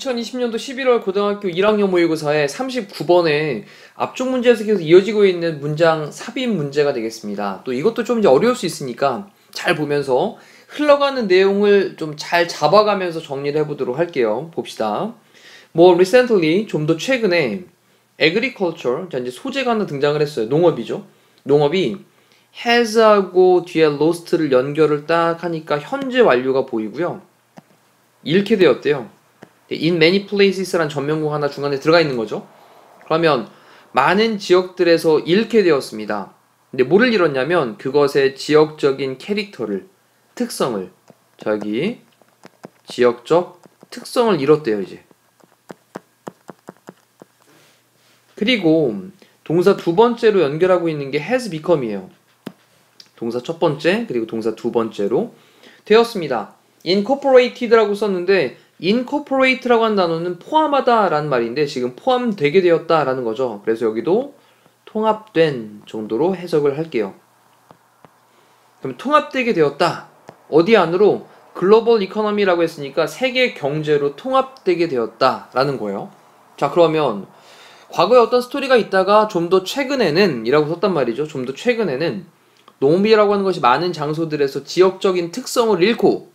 2020년도 11월 고등학교 1학년 모의고사의 39번에 앞쪽 문제에서 계속 이어지고 있는 문장 삽입 문제가 되겠습니다. 또 이것도 좀 이제 어려울 수 있으니까 잘 보면서 흘러가는 내용을 좀 잘 잡아가면서 정리를 해보도록 할게요. 봅시다. recently, 좀 더 최근에 agriculture, 자 이제 소재가 하나 등장을 했어요. 농업이죠. 농업이 has하고 뒤에 lost를 연결을 딱 하니까 현재 완료가 보이고요. 잃게 되었대요. in many places란 전면공 하나 중간에 들어가 있는 거죠. 그러면 많은 지역들에서 잃게 되었습니다. 근데 뭐를 잃었냐면 그것의 지역적인 캐릭터를, 특성을, 저기 지역적 특성을 잃었대요 이제. 그리고 동사 두 번째로 연결하고 있는 게 has become이에요. 동사 첫 번째 그리고 동사 두 번째로 되었습니다. incorporated라고 썼는데 incorporate라고 한 단어는 포함하다 라는 말인데 지금 포함되게 되었다 라는 거죠. 그래서 여기도 통합된 정도로 해석을 할게요. 그럼 통합되게 되었다. 어디 안으로? 글로벌 이코노미라고 했으니까 세계 경제로 통합되게 되었다 라는 거예요. 자, 그러면 과거에 어떤 스토리가 있다가 좀 더 최근에는 이라고 썼단 말이죠. 좀 더 최근에는 농업이라고 하는 것이 많은 장소들에서 지역적인 특성을 잃고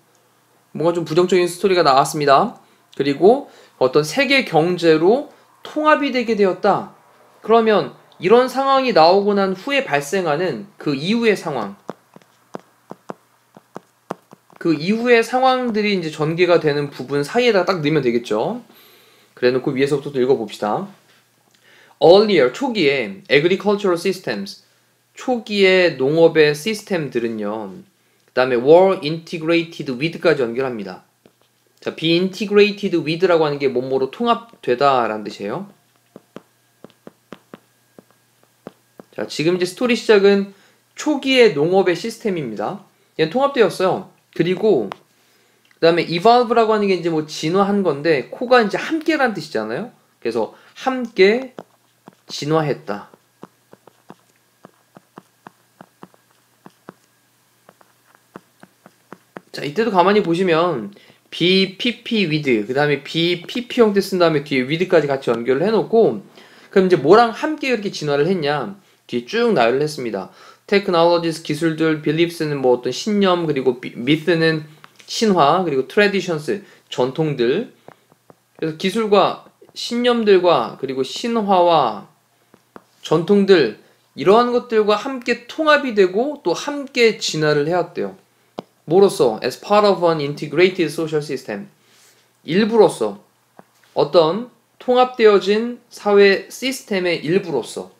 뭔가 좀 부정적인 스토리가 나왔습니다. 그리고 어떤 세계 경제로 통합이 되게 되었다. 그러면 이런 상황이 나오고 난 후에 발생하는 그 이후의 상황, 그 이후의 상황들이 이제 전개가 되는 부분 사이에다 딱 넣으면 되겠죠. 그래 놓고 위에서부터 또 읽어봅시다. Earlier, 초기에 agricultural systems, 초기의 농업의 시스템들은요. 그 다음에 were integrated with까지 연결합니다. 자, be integrated with라고 하는 게 뭐뭐로 통합되다 라는 뜻이에요. 자, 지금 이제 스토리 시작은 초기의 농업의 시스템입니다. 얘는 통합되었어요. 그리고 그 다음에 evolve라고 하는 게 이제 뭐 진화한 건데 코가 이제 함께라는 뜻이잖아요. 그래서 함께 진화했다. 자, 이때도 가만히 보시면 be, pp, with 그 다음에 be, pp 형태 쓴 다음에 뒤에 with까지 같이 연결을 해놓고 그럼 이제 뭐랑 함께 이렇게 진화를 했냐 뒤에 쭉 나열을 했습니다. technologies, 기술들, beliefs는 뭐 어떤 신념, 그리고 myth는 신화, 그리고 traditions, 전통들. 그래서 기술과 신념들과 그리고 신화와 전통들 이러한 것들과 함께 통합이 되고 또 함께 진화를 해왔대요. 뭐로써? As part of an integrated social system. 일부로서 어떤 통합되어진 사회 시스템의 일부로서.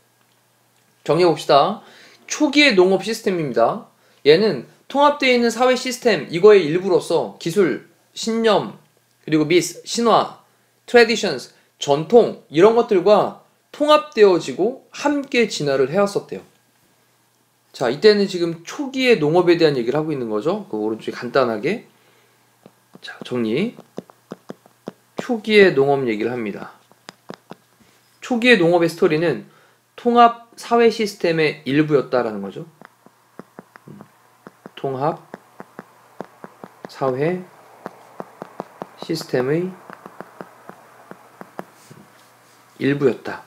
정리해봅시다. 초기의 농업 시스템입니다. 얘는 통합되어 있는 사회 시스템 이거의 일부로서 기술, 신념, 그리고 myth, 신화, traditions, 전통 이런 것들과 통합되어지고 함께 진화를 해왔었대요. 자, 이때는 지금 초기의 농업에 대한 얘기를 하고 있는 거죠. 그 오른쪽에 간단하게. 자, 정리. 초기의 농업 얘기를 합니다. 초기의 농업의 스토리는 통합 사회 시스템의 일부였다라는 거죠. 통합 사회 시스템의 일부였다.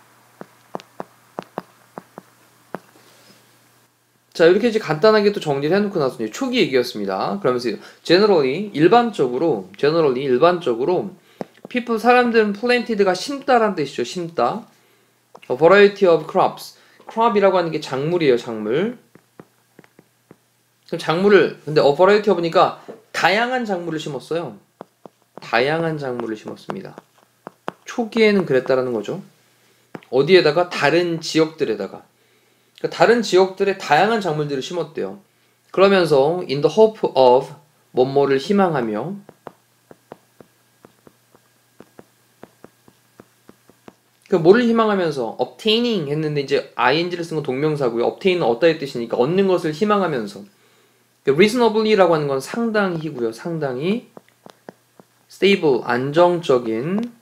자, 이렇게 이제 간단하게 또 정리를 해놓고 나서 이제 초기 얘기였습니다. 그러면서 generally 일반적으로 people 사람들은 planted가 심다라는 뜻이죠. 심다. A variety of crops. crop이라고 하는 게 작물이에요. 작물. 그럼 작물을 근데 a variety of니까 다양한 작물을 심었어요. 다양한 작물을 심었습니다. 초기에는 그랬다라는 거죠. 어디에다가? 다른 지역들에다가. 그러니까 다른 지역들의 다양한 작물들을 심었대요. 그러면서 in the hope of 뭐뭐를 희망하며 그 뭐를 희망하면서 obtaining 했는데 이제 ing를 쓴 건 동명사고요. obtain은 얻다의 뜻이니까 얻는 것을 희망하면서 reasonably라고 하는 건 상당히고요. 상당히 stable 안정적인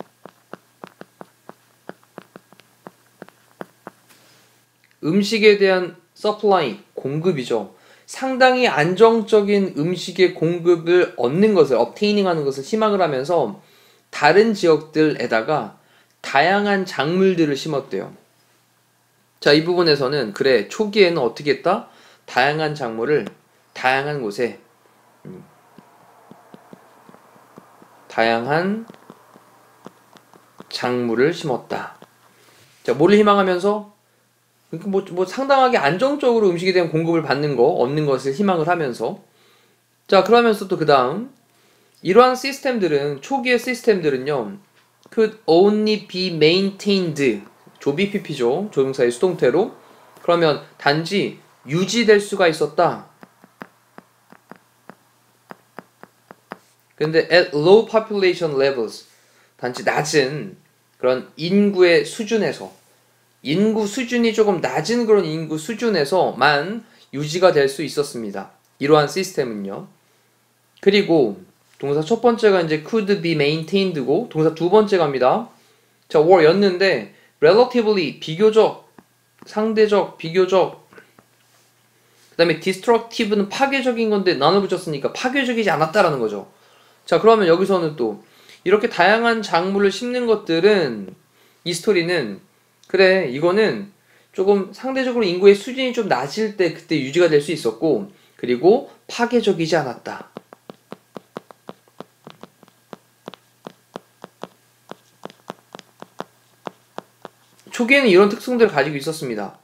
음식에 대한 supply, 공급이죠. 상당히 안정적인 음식의 공급을 얻는 것을, obtaining 하는 것을 희망을 하면서 다른 지역들에다가 다양한 작물들을 심었대요. 자, 이 부분에서는 그래, 초기에는 어떻게 했다? 다양한 작물을 다양한 곳에 다양한 작물을 심었다. 자, 뭐를 희망하면서 뭐 상당하게 안정적으로 음식에 대한 공급을 받는 거, 없는 것을 희망을 하면서 자, 그러면서 또 그 다음 이러한 시스템들은 초기의 시스템들은요 could only be maintained 조비PP죠. 조동사의 수동태로 그러면 단지 유지될 수가 있었다. 근데 at low population levels 단지 낮은 그런 인구의 수준에서 인구 수준이 조금 낮은 그런 인구 수준에서만 유지가 될 수 있었습니다. 이러한 시스템은요. 그리고 동사 첫 번째가 이제 could be maintained고 동사 두 번째 갑니다. 자, were였는데 relatively 비교적, 상대적, 비교적 그 다음에 destructive는 파괴적인 건데 나눠 붙였으니까 파괴적이지 않았다라는 거죠. 자, 그러면 여기서는 또 이렇게 다양한 작물을 심는 것들은 이 스토리는 그래, 이거는 조금 상대적으로 인구의 수준이 좀 낮을 때 그때 유지가 될 수 있었고 그리고 파괴적이지 않았다. 초기에는 이런 특성들을 가지고 있었습니다.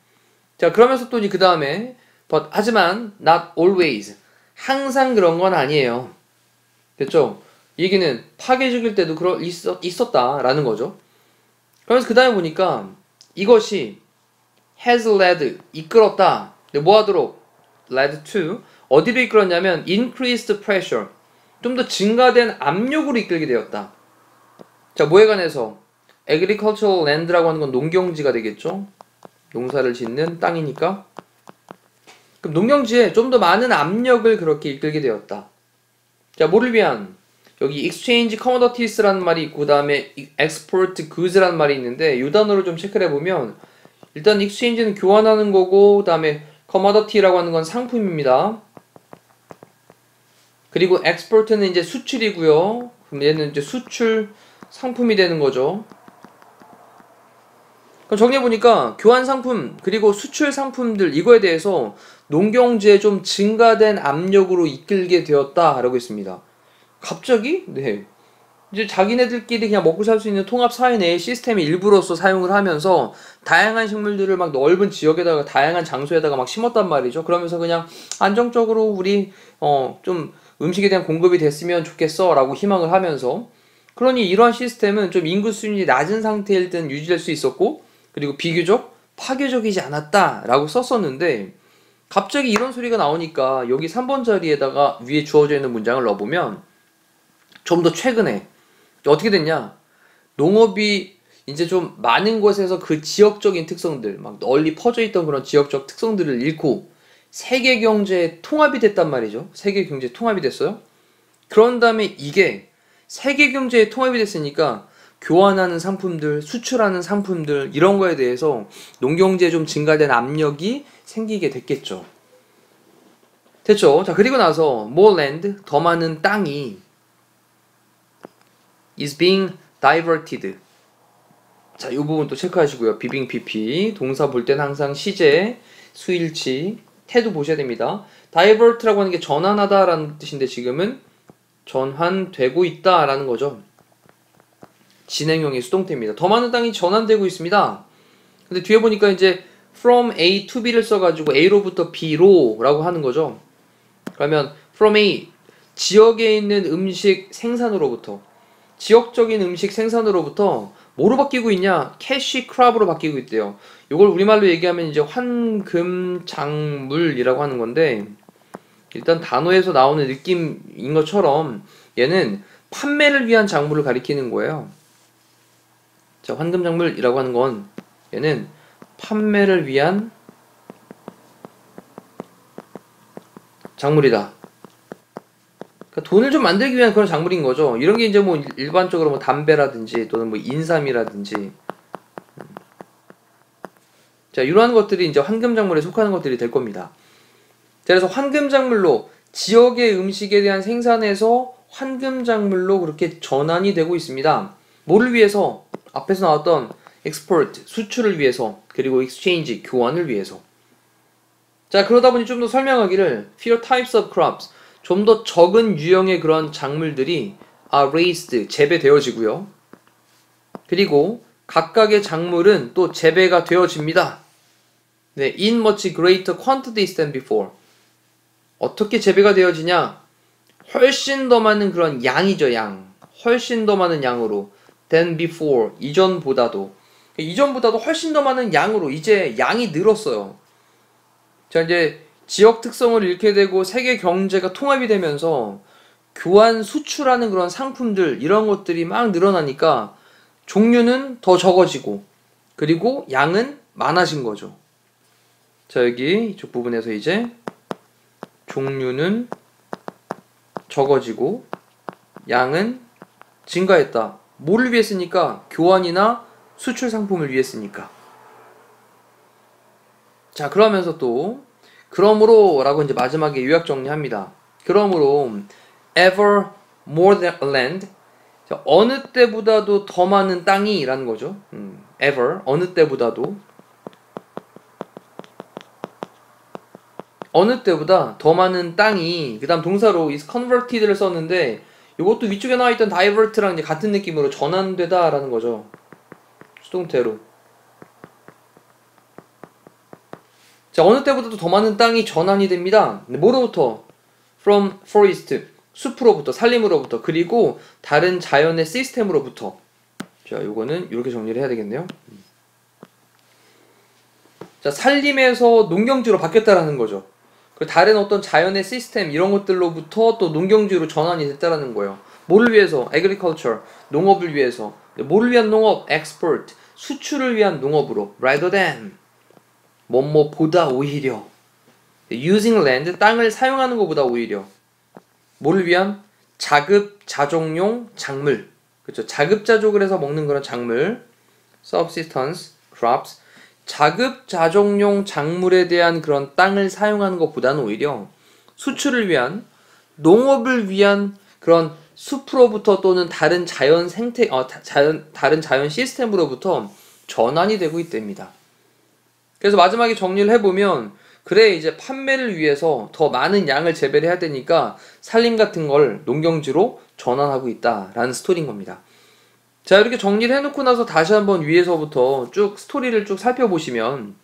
자, 그러면서 또 그 다음에 but 하지만 not always 항상 그런 건 아니에요. 됐죠? 얘기는 파괴적일 때도 있었다라는 거죠. 그러면서 그 다음에 보니까 이것이 has led 이끌었다. 뭐 하도록? led to 어디로 이끌었냐면 increased pressure 좀 더 증가된 압력으로 이끌게 되었다. 자, 뭐에 관해서? agricultural land라고 하는 건 농경지가 되겠죠. 농사를 짓는 땅이니까. 그럼 농경지에 좀 더 많은 압력을 그렇게 이끌게 되었다. 자, 뭐를 위한? 여기 exchange commodities라는 말이 있고 그 다음에 export goods라는 말이 있는데 이 단어를 좀 체크를 해보면 일단 exchange는 교환하는 거고 그 다음에 commodity라고 하는 건 상품입니다. 그리고 export는 이제 수출이고요. 그럼 얘는 이제 수출 상품이 되는 거죠. 그럼 정리해보니까 교환 상품 그리고 수출 상품들 이거에 대해서 농경지에 좀 증가된 압력으로 이끌게 되었다라고 했습니다. 갑자기? 네. 이제 자기네들끼리 그냥 먹고 살 수 있는 통합 사회 내의 시스템의 일부로서 사용을 하면서 다양한 식물들을 막 넓은 지역에다가 다양한 장소에다가 막 심었단 말이죠. 그러면서 그냥 안정적으로 우리 좀 음식에 대한 공급이 됐으면 좋겠어 라고 희망을 하면서 그러니 이러한 시스템은 좀 인구 수준이 낮은 상태일 땐 유지될 수 있었고 그리고 비교적 파괴적이지 않았다 라고 썼었는데 갑자기 이런 소리가 나오니까 여기 3번 자리에다가 위에 주어져 있는 문장을 넣어보면 좀 더 최근에 어떻게 됐냐? 농업이 이제 좀 많은 곳에서 그 지역적인 특성들, 막 널리 퍼져 있던 그런 지역적 특성들을 잃고 세계 경제에 통합이 됐단 말이죠. 세계 경제에 통합이 됐어요. 그런 다음에 이게 세계 경제에 통합이 됐으니까 교환하는 상품들, 수출하는 상품들 이런 거에 대해서 농경지에 좀 증가된 압력이 생기게 됐겠죠. 됐죠? 자, 그리고 나서 more land, 더 많은 땅이 is being diverted. 자, 이 부분 또 체크하시고요. 비빙 PP 동사 볼 때는 항상 시제, 수일치, 태도 보셔야 됩니다. divert라고 하는 게 전환하다라는 뜻인데 지금은 전환되고 있다라는 거죠. 진행형의 수동태입니다. 더 많은 땅이 전환되고 있습니다. 근데 뒤에 보니까 이제 from A to B를 써가지고 A로부터 B로 라고 하는 거죠. 그러면 from A 지역에 있는 음식 생산으로부터 지역적인 음식 생산으로부터 뭐로 바뀌고 있냐? 캐시 크랍으로 바뀌고 있대요. 이걸 우리말로 얘기하면 이제 환금작물이라고 하는 건데 일단 단어에서 나오는 느낌인 것처럼 얘는 판매를 위한 작물을 가리키는 거예요. 자, 환금작물이라고 하는 건 얘는 판매를 위한 작물이다. 그러니까 돈을 좀 만들기 위한 그런 작물인 거죠. 이런 게 이제 뭐 일반적으로 뭐 담배라든지 또는 뭐 인삼이라든지 자, 이러한 것들이 이제 환금작물에 속하는 것들이 될 겁니다. 자, 그래서 환금작물로 지역의 음식에 대한 생산에서 환금작물로 그렇게 전환이 되고 있습니다. 뭐를 위해서? 앞에서 나왔던 export, 수출을 위해서, 그리고 exchange, 교환을 위해서. 자, 그러다 보니 좀 더 설명하기를 fewer types of crops, 좀 더 적은 유형의 그런 작물들이 are raised, 재배되어지고요. 그리고 각각의 작물은 또 재배가 되어집니다. 네, in much greater quantities than before. 어떻게 재배가 되어지냐? 훨씬 더 많은 그런 양이죠, 양. 훨씬 더 많은 양으로. than before. 이전보다도 훨씬 더 많은 양으로 이제 양이 늘었어요. 자, 이제 지역 특성을 잃게 되고 세계 경제가 통합이 되면서 교환 수출하는 그런 상품들, 이런 것들이 막 늘어나니까 종류는 더 적어지고 그리고 양은 많아진 거죠. 자, 여기 이쪽 부분에서 이제 종류는 적어지고 양은 증가했다. 뭐를 위해 쓰니까? 교환이나 수출 상품을 위해 쓰니까. 자, 그러면서 또 그러므로 라고 이제 마지막에 요약 정리합니다. 그러므로 ever more than land, 자, 어느 때보다도 더 많은 땅이 라는 거죠. ever, 어느 때보다도, 어느 때보다 더 많은 땅이, 그 다음 동사로 is converted를 썼는데 이것도 위쪽에 나와있던 divert랑 이제 같은 느낌으로 전환되다 라는 거죠. 수동태로. 자, 어느 때보다도 더 많은 땅이 전환이 됩니다. 뭐로부터? From forest, 숲으로부터, 산림으로부터, 그리고 다른 자연의 시스템으로부터. 자, 요거는 이렇게 정리를 해야 되겠네요. 자, 산림에서 농경지로 바뀌었다라는 거죠. 그리고 다른 어떤 자연의 시스템, 이런 것들로부터 또 농경지로 전환이 됐다라는 거예요. 뭐를 위해서? agriculture, 농업을 위해서. 뭐를 위한 농업? export, 수출을 위한 농업으로. rather than, 뭐뭐보다 오히려. using land, 땅을 사용하는 것보다 오히려. 뭐를 위한? 자급자족용 작물. 그렇죠. 자급자족을 해서 먹는 그런 작물. subsistence crops. 자급자족용 작물에 대한 그런 땅을 사용하는 것보다는 오히려 수출을 위한, 농업을 위한 그런 숲으로부터 또는 다른 자연 생태, 다른 자연 시스템으로부터 전환이 되고 있답니다. 그래서 마지막에 정리를 해보면, 그래, 이제 판매를 위해서 더 많은 양을 재배를 해야 되니까 산림 같은 걸 농경지로 전환하고 있다라는 스토리인 겁니다. 자, 이렇게 정리를 해놓고 나서 다시 한번 위에서부터 쭉 스토리를 쭉 살펴보시면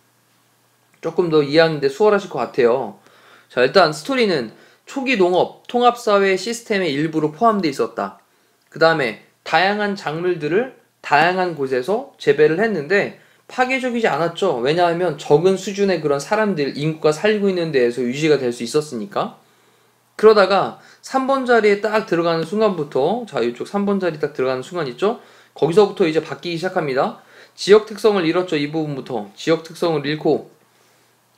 조금 더 이해하는데 수월하실 것 같아요. 자, 일단 스토리는 초기 농업, 통합사회 시스템의 일부로 포함되어 있었다. 그 다음에 다양한 작물들을 다양한 곳에서 재배를 했는데 파괴적이지 않았죠. 왜냐하면 적은 수준의 그런 사람들, 인구가 살고 있는 데에서 유지가 될 수 있었으니까. 그러다가 3번 자리에 딱 들어가는 순간부터, 자, 이쪽 3번 자리 딱 들어가는 순간 있죠? 거기서부터 이제 바뀌기 시작합니다. 지역 특성을 잃었죠. 이 부분부터. 지역 특성을 잃고,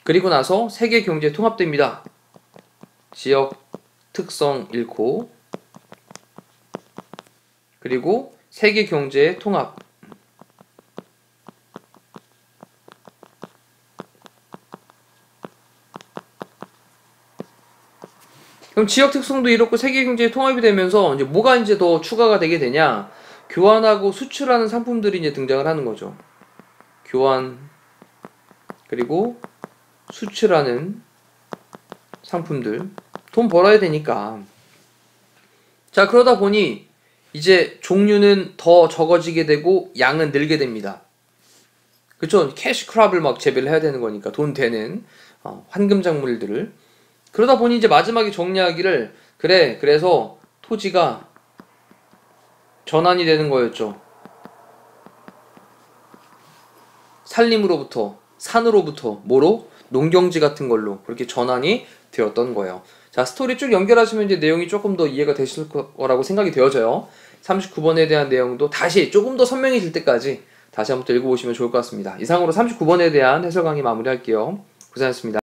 그리고 나서 세계 경제에 통합됩니다. 지역 특성 잃고, 그리고 세계 경제의 통합. 그럼 지역 특성도 이렇고 세계 경제에 통합이 되면서 이제 뭐가 이제 더 추가가 되게 되냐? 교환하고 수출하는 상품들이 이제 등장을 하는 거죠. 교환, 그리고 수출하는 상품들. 돈 벌어야 되니까. 자, 그러다 보니 이제 종류는 더 적어지게 되고 양은 늘게 됩니다. 그쵸? 캐시 크랍을 막 재배를 해야 되는 거니까 돈 되는 환금 작물들을. 그러다 보니 이제 마지막에 정리하기를, 그래, 그래서 토지가 전환이 되는 거였죠. 산림으로부터, 산으로부터, 뭐로? 농경지 같은 걸로 그렇게 전환이 되었던 거예요. 자, 스토리 쭉 연결하시면 이제 내용이 조금 더 이해가 되실 거라고 생각이 되어져요. 39번에 대한 내용도 다시 조금 더 선명해질 때까지 다시 한번 더 읽어보시면 좋을 것 같습니다. 이상으로 39번에 대한 해설 강의 마무리할게요. 고생하셨습니다.